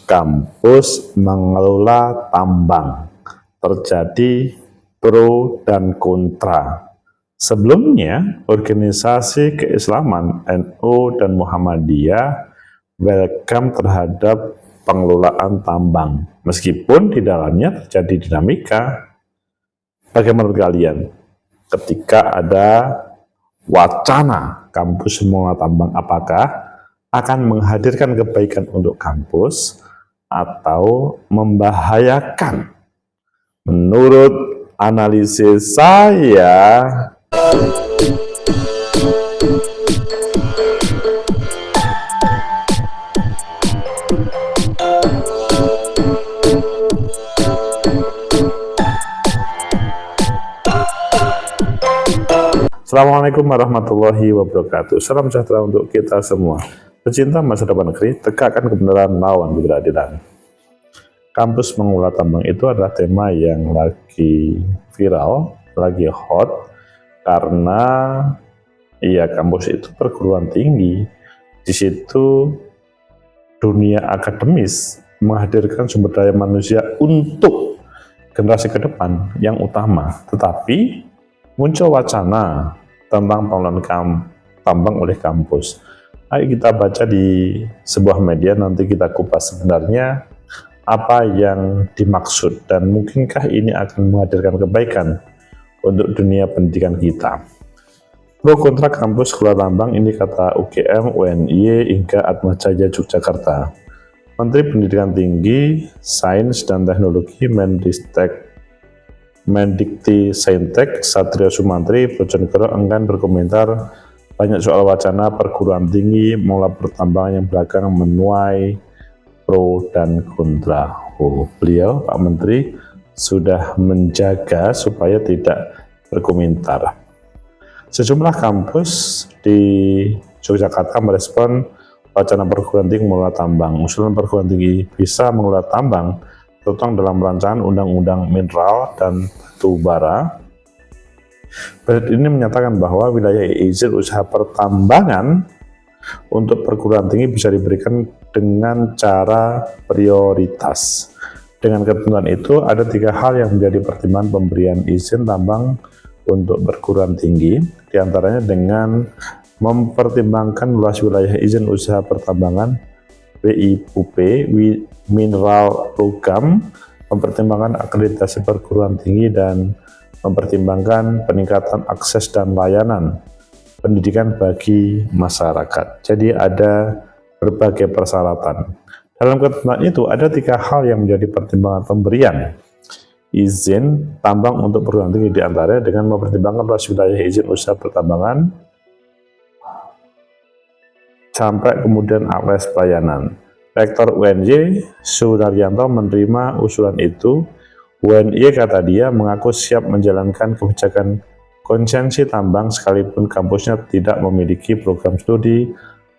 kampus mengelola tambang. Terjadi pro dan kontra. Sebelumnya, organisasi keislaman NU dan Muhammadiyah welcome terhadap pengelolaan tambang, meskipun di dalamnya terjadi dinamika. Bagaimana menurut kalian? Ketika ada wacana kampus mengelola tambang, apakah akan menghadirkan kebaikan untuk kampus atau membahayakan? Menurut analisis saya, Assalamualaikum warahmatullahi wabarakatuh. Salam sejahtera untuk kita semua. Pecinta masa depan negeri, tegakkan kebenaran, lawan ketidakadilan. Kampus mengelola tambang itu adalah tema yang lagi viral, lagi hot, karena kampus itu perguruan tinggi. Di situ dunia akademis menghadirkan sumber daya manusia untuk generasi ke depan yang utama. Tetapi muncul wacana tentang pengelolaan tambang oleh kampus. Ayo kita baca di sebuah media, nanti kita kupas sebenarnya apa yang dimaksud dan mungkinkah ini akan menghadirkan kebaikan untuk dunia pendidikan kita. Pro kontra kampus kelola tambang ini kata UGM, UNY, hingga Atmajaya Yogyakarta. Menteri Pendidikan Tinggi, Sains dan Teknologi Mendikti Saintek Satrio Sumantri Bojonegoro enggan berkomentar banyak soal wacana perguruan tinggi mengelola pertambangan yang belakangan menuai pro dan kontra. Beliau, Pak Menteri, sudah menjaga supaya tidak berkomentar. Sejumlah kampus di Yogyakarta merespon wacana perguruan tinggi mengelola tambang. Usulan perguruan tinggi bisa mengelola tambang terutama dalam rancangan Undang-Undang Mineral dan Batu Bara. Berita ini menyatakan bahwa wilayah izin usaha pertambangan untuk perguruan tinggi bisa diberikan dengan cara prioritas. Dengan ketentuan itu, ada 3 hal yang menjadi pertimbangan pemberian izin tambang untuk perguruan tinggi, diantaranya dengan mempertimbangkan luas wilayah izin usaha pertambangan, WIUP, mineral logam, mempertimbangkan akreditasi perguruan tinggi, dan mempertimbangkan peningkatan akses dan layanan pendidikan bagi masyarakat. Jadi ada berbagai persyaratan. Dalam ketentuan itu ada 3 hal yang menjadi pertimbangan pemberian izin tambang untuk perguruan tinggi, diantaranya dengan mempertimbangkan luas wilayah izin usaha pertambangan sampai kemudian akses pelayanan. Rektor UNY Sunaryanto menerima usulan itu. UNY, kata dia, mengaku siap menjalankan kebijakan konsensi tambang sekalipun kampusnya tidak memiliki program studi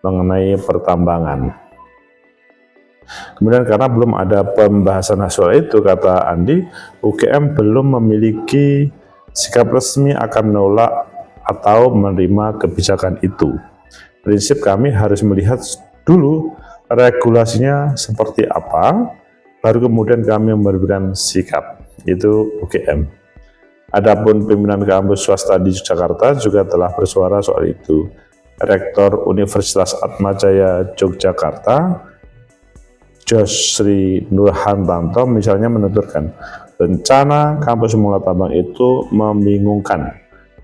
mengenai pertambangan. Kemudian karena belum ada pembahasan soal itu, kata Andi, UGM belum memiliki sikap resmi akan menolak atau menerima kebijakan itu. Prinsip kami harus melihat dulu regulasinya seperti apa, baru kemudian kami memberikan sikap. Itu UGM. Adapun pimpinan kampus swasta di Jakarta juga telah bersuara soal itu. Rektor Universitas Atmajaya Yogyakarta, Josri Nurhantanto, misalnya menuturkan, rencana kampus mengelola tambang itu membingungkan,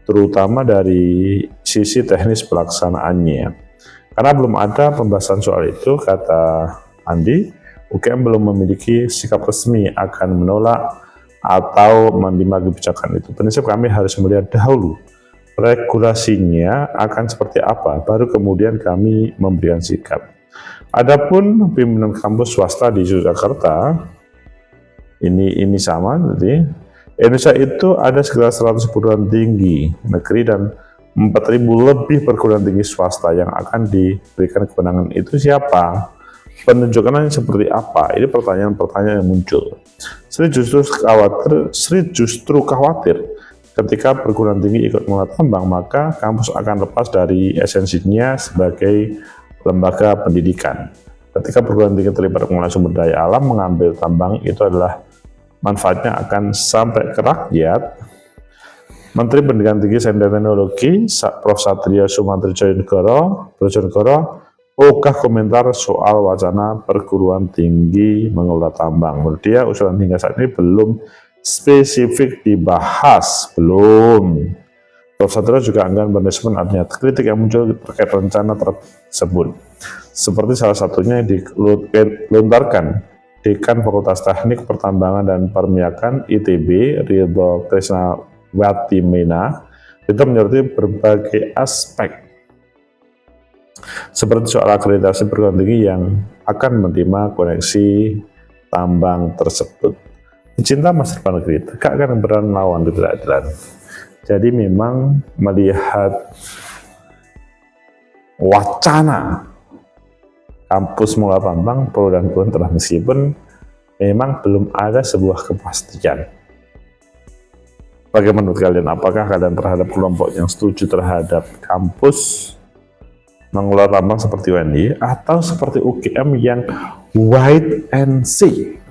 terutama dari sisi teknis pelaksanaannya. Karena belum ada pembahasan soal itu, kata Andi, UGM belum memiliki sikap resmi akan menolak atau menerima kebijakan itu. Prinsip kami harus melihat dahulu regulasinya akan seperti apa, baru kemudian kami memberikan sikap. Adapun pimpinan kampus swasta di Yogyakarta, ini sama nanti. Indonesia itu ada sekitar 100 perguruan tinggi negeri dan 4.000 lebih perguruan tinggi swasta. Yang akan diberikan kewenangan itu siapa? Penunjukannya seperti apa? Ini pertanyaan-pertanyaan yang muncul. Sri justru khawatir ketika perguruan tinggi ikut mengelola tambang, maka kampus akan lepas dari esensinya sebagai lembaga pendidikan. Ketika perguruan tinggi terlibat pengelolaan sumber daya alam, mengambil tambang itu adalah manfaatnya akan sampai ke rakyat. Menteri Pendidikan Tinggi Sains dan Teknologi Prof. Satrio Sumantri Bojonegoro ogah komentar soal wacana perguruan tinggi mengelola tambang. Menurut dia, usulan hingga saat ini belum spesifik dibahas, belum. Prof. Satrio juga enggan merespon adanya kritik yang muncul terkait rencana tersebut. Seperti salah satunya yang dilontarkan Dekan Fakultas Teknik Pertambangan dan Permiakan ITB, Ridho Krisnawatimena, itu menyoroti berbagai aspek seperti soal akreditasi perguruan tinggi yang akan menerima koneksi tambang tersebut. Cinta masa depan negeri, tegakkan peran melawan ketidakadilan. Jadi memang melihat wacana kampus mengelola tambang pro dan kontra, meskipun memang belum ada sebuah kepastian. Bagaimana menurut kalian? Apakah kalian terhadap kelompok yang setuju terhadap kampus mengelola tambang seperti UNY atau seperti UGM yang wait and see?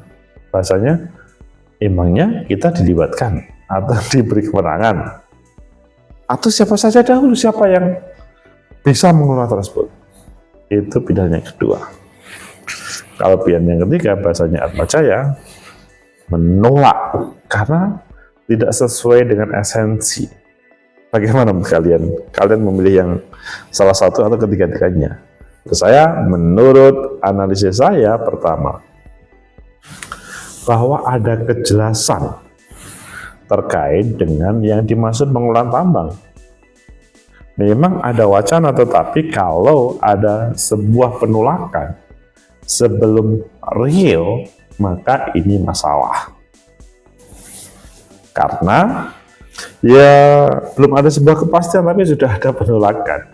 Bahasanya, emangnya kita dilibatkan atau diberi kewenangan? Atau siapa saja dahulu, siapa yang bisa mengelola tersebut? Itu pilihan yang kedua. Kalau pilihan yang ketiga, bahasanya Atmajaya menolak karena tidak sesuai dengan esensi. Bagaimana menurut kalian? Kalian memilih yang salah satu atau ketiga-tiganya? Menurut analisis saya, pertama, bahwa ada kejelasan terkait dengan yang dimaksud mengelola tambang. Memang ada wacana, tetapi kalau ada sebuah penolakan sebelum real, maka ini masalah. Karena ya belum ada sebuah kepastian, tapi sudah ada penolakan.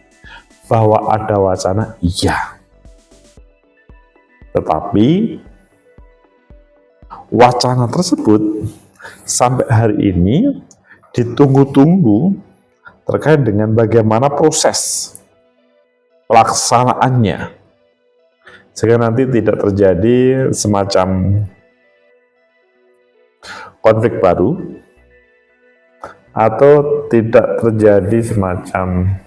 Bahwa ada wacana, iya. Tetapi wacana tersebut sampai hari ini ditunggu-tunggu terkait dengan bagaimana proses pelaksanaannya, sehingga nanti tidak terjadi semacam konflik baru atau tidak terjadi semacam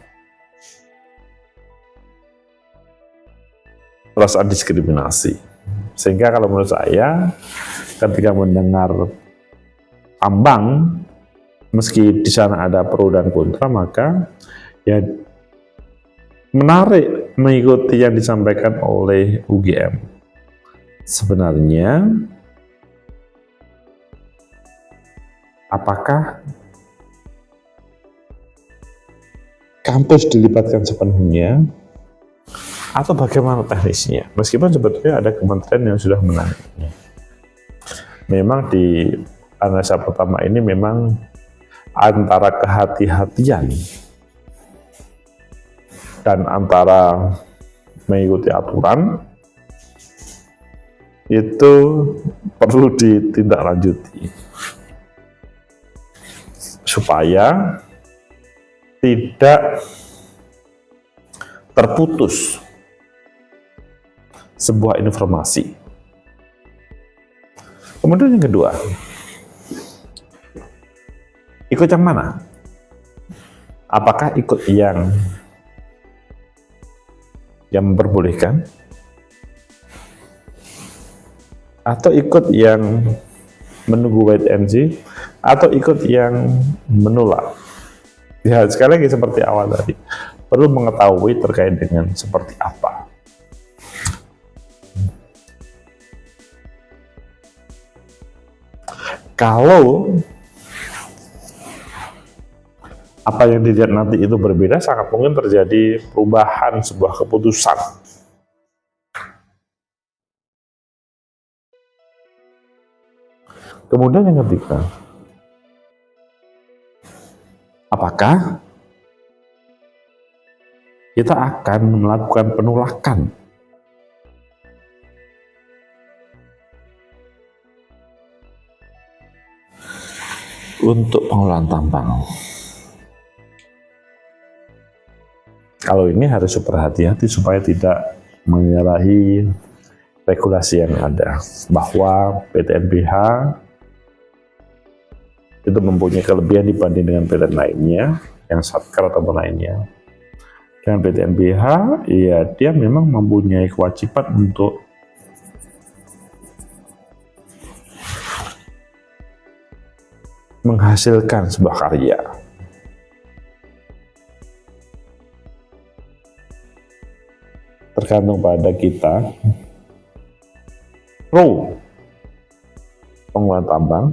perasaan diskriminasi. Sehingga kalau menurut saya, ketika mendengar tambang, meski di sana ada pro dan kontra, maka ya menarik mengikuti yang disampaikan oleh UGM. Sebenarnya, apakah kampus dilibatkan sepenuhnya atau bagaimana teknisnya? Meskipun sebetulnya ada kementerian yang sudah menanganinya. Memang di analisa pertama ini memang antara kehati-hatian dan antara mengikuti aturan itu perlu ditindaklanjuti supaya tidak terputus sebuah informasi. Kemudian yang kedua, ikut yang mana? Apakah ikut yang memperbolehkan? Atau ikut yang menunggu wait and see? Atau ikut yang menolak? Ya, sekali lagi seperti awal tadi, perlu mengetahui terkait dengan seperti apa. Kalau apa yang dilihat nanti itu berbeda, sangat mungkin terjadi perubahan sebuah keputusan. Kemudian yang ketiga, apakah kita akan melakukan penolakan untuk pengelolaan tambang? Kalau ini harus super hati-hati supaya tidak menyalahi regulasi yang ada bahwa PT NBH itu mempunyai kelebihan dibanding dengan PT lainnya yang satker ataupun lainnya. Dengan PT NBH, ya dia memang mempunyai kewajiban untuk menghasilkan sebuah karya. Tergantung pada kita pro pengelolaan tambang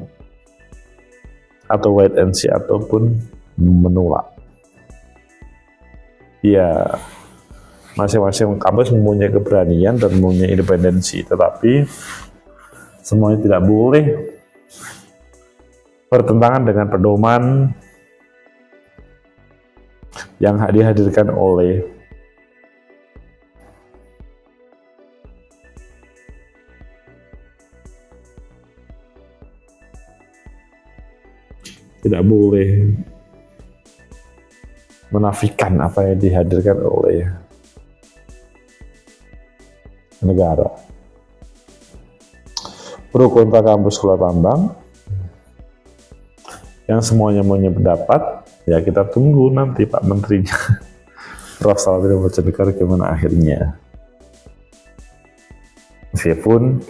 atau wait and see ataupun menolak. Ya, masing-masing kampus mempunyai keberanian dan mempunyai independensi, tetapi semuanya tidak boleh bertentangan dengan pedoman yang dihadirkan oleh tidak boleh menafikan apa yang dihadirkan oleh negara. Pro kontra kampus sekolah tambang yang semuanya punya pendapat, ya kita tunggu nanti Pak Menterinya Prof. Salahuddin Bojonegoro gimana akhirnya. Meskipun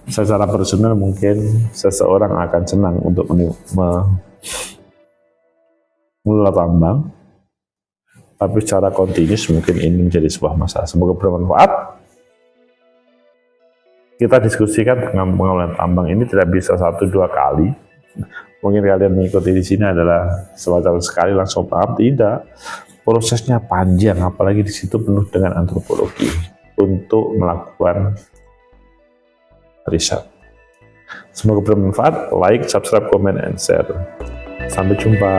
secara personal mungkin seseorang akan senang untuk mengelola tambang, tapi secara kontinus mungkin ini menjadi sebuah masalah. Semoga bermanfaat. Kita diskusikan dengan pengelolaan tambang ini tidak bisa 1-2 kali. Mungkin kalian mengikuti di sini adalah semacam sekali langsung paham, tidak. Prosesnya panjang, apalagi di situ penuh dengan antropologi untuk melakukan riset. Semoga bermanfaat. Like, subscribe, comment, and share. Sampai jumpa.